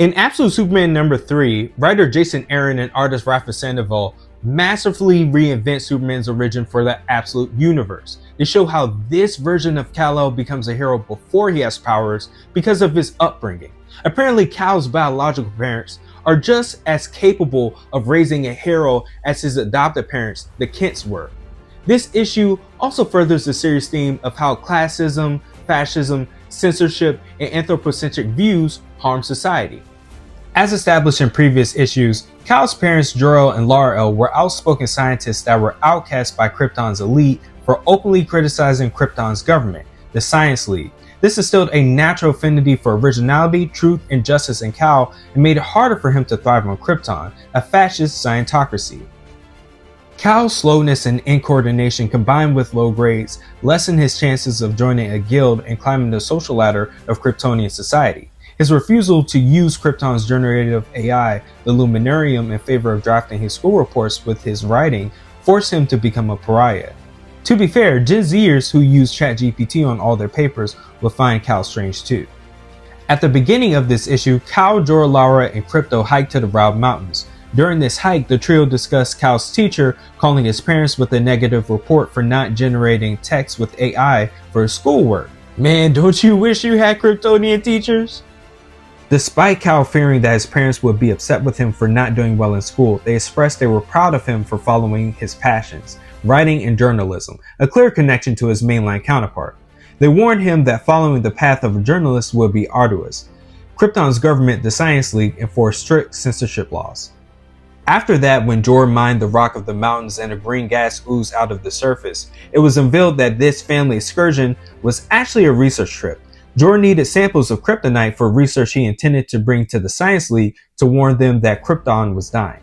In Absolute Superman number 3, writer Jason Aaron and artist Rafa Sandoval masterfully reinvent Superman's origin for the Absolute Universe. They show how this version of Kal-El becomes a hero before he has powers because of his upbringing. Apparently, Kal's biological parents are just as capable of raising a hero as his adopted parents, the Kents, were. This issue also furthers the series' theme of how classism, fascism, censorship, and anthropocentric views harm society. As established in previous issues, Kal's parents Jor-El and Lar-El were outspoken scientists that were outcast by Krypton's elite for openly criticizing Krypton's government, the Science League. This instilled a natural affinity for originality, truth, and justice in Kal and made it harder for him to thrive on Krypton, a fascist scientocracy. Kal's slowness and incoordination combined with low grades lessened his chances of joining a guild and climbing the social ladder of Kryptonian society. His refusal to use Krypton's generative AI, the Luminarium, in favor of drafting his school reports with his writing forced him to become a pariah. To be fair, Gen Zers who use ChatGPT on all their papers will find Kal strange too. At the beginning of this issue, Kal, Jor, Lara, and Krypto hiked to the Brow Mountains. During this hike, the trio discussed Kal's teacher calling his parents with a negative report for not generating text with AI for his schoolwork. Man, don't you wish you had Kryptonian teachers? Despite Kal fearing that his parents would be upset with him for not doing well in school, they expressed they were proud of him for following his passions, writing and journalism, a clear connection to his mainline counterpart. They warned him that following the path of a journalist would be arduous. Krypton's government, the Science League, enforced strict censorship laws. After that, when Jor mined the rock of the mountains and a green gas oozed out of the surface, it was unveiled that this family excursion was actually a research trip. Jor needed samples of kryptonite for research he intended to bring to the Science League to warn them that Krypton was dying.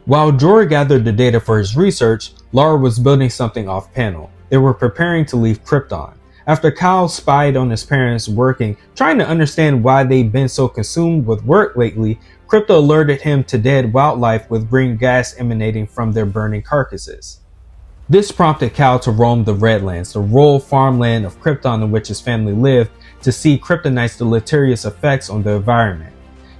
While Jor gathered the data for his research, Lara was building something off-panel. They were preparing to leave Krypton. After Kal spied on his parents working, trying to understand why they'd been so consumed with work lately, Krypto alerted him to dead wildlife with green gas emanating from their burning carcasses. This prompted Kal to roam the Redlands, the rural farmland of Krypton in which his family lived, to see Kryptonite's deleterious effects on the environment.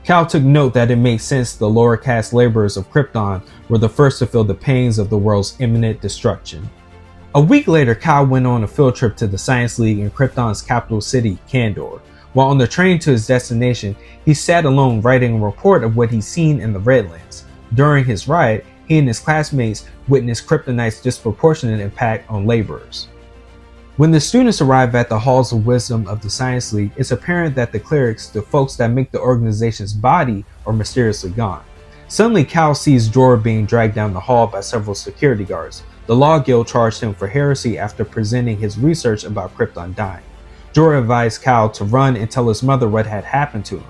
Kal took note that it made sense the lower caste laborers of Krypton were the first to feel the pains of the world's imminent destruction. A week later, Kal went on a field trip to the Science League in Krypton's capital city, Kandor. While on the train to his destination, he sat alone writing a report of what he'd seen in the Redlands. During his ride, he and his classmates witnessed Kryptonite's disproportionate impact on laborers. When the students arrive at the Halls of Wisdom of the Science League, it's apparent that the clerics, the folks that make the organization's body, are mysteriously gone. Suddenly, Kal sees Jor being dragged down the hall by several security guards. The Law Guild charged him for heresy after presenting his research about Krypton dying. Jor advised Kal to run and tell his mother what had happened to him.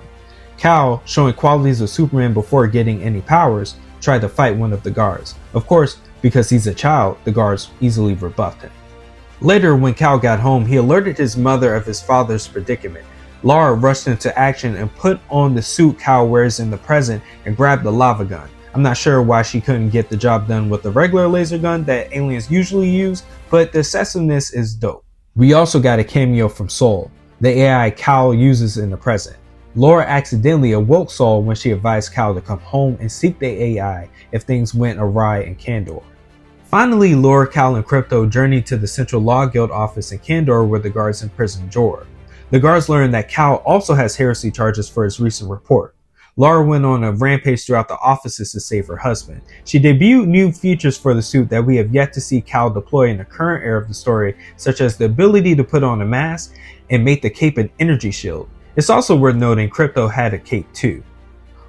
Kal, showing qualities of Superman before getting any powers, tried to fight one of the guards. Of course, because he's a child, the guards easily rebuffed him. Later, when Kal got home, he alerted his mother of his father's predicament. Lara rushed into action and put on the suit Kal wears in the present and grabbed the lava gun. I'm not sure why she couldn't get the job done with the regular laser gun that aliens usually use, but the excessiveness is dope. We also got a cameo from Sol, the AI Kal uses in the present. Lara accidentally awoke Sol when she advised Kal to come home and seek the AI if things went awry in Kandor. Finally, Lara, Kal, and Krypto journeyed to the Central Law Guild office in Kandor where the guards imprisoned Jor. The guards learned that Kal also has heresy charges for his recent report. Lara went on a rampage throughout the offices to save her husband. She debuted new features for the suit that we have yet to see Kal deploy in the current era of the story, such as the ability to put on a mask and make the cape an energy shield. It's also worth noting Krypto had a cape too.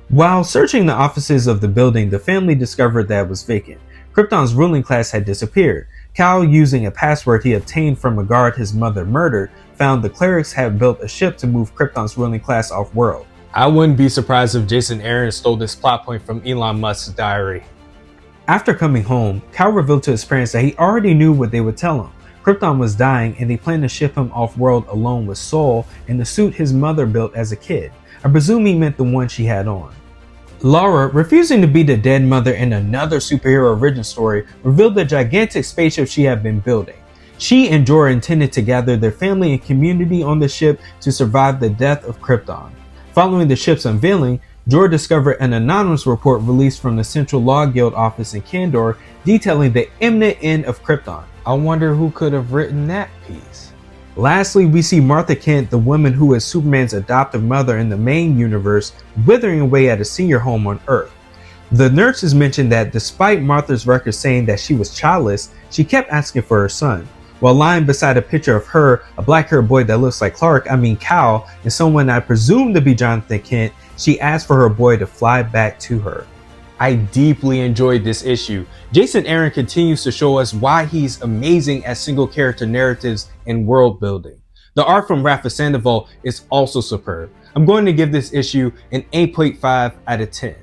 While searching the offices of the building, the family discovered that it was vacant. Krypton's ruling class had disappeared. Kal, using a password he obtained from a guard his mother murdered, found the clerics had built a ship to move Krypton's ruling class off-world. I wouldn't be surprised if Jason Aaron stole this plot point from Elon Musk's diary. After coming home, Kal revealed to his parents that he already knew what they would tell him. Krypton was dying and they planned to ship him off-world alone with Sol in the suit his mother built as a kid. I presume he meant the one she had on. Lara, refusing to be the dead mother in another superhero origin story, revealed the gigantic spaceship she had been building. She and Jor intended to gather their family and community on the ship to survive the death of Krypton. Following the ship's unveiling, Jor discovered an anonymous report released from the Central Law Guild office in Kandor detailing the imminent end of Krypton. I wonder who could have written that piece. Lastly, we see Martha Kent, the woman who is Superman's adoptive mother in the main universe, withering away at a senior home on Earth. The nurses mentioned that despite Martha's record saying that she was childless, she kept asking for her son. While lying beside a picture of her, a black-haired boy that looks like Kal, and someone I presume to be Jonathan Kent, she asked for her boy to fly back to her. I deeply enjoyed this issue. Jason Aaron continues to show us why he's amazing at single character narratives and world building. The art from Rafa Sandoval is also superb. I'm going to give this issue an 8.5 out of 10.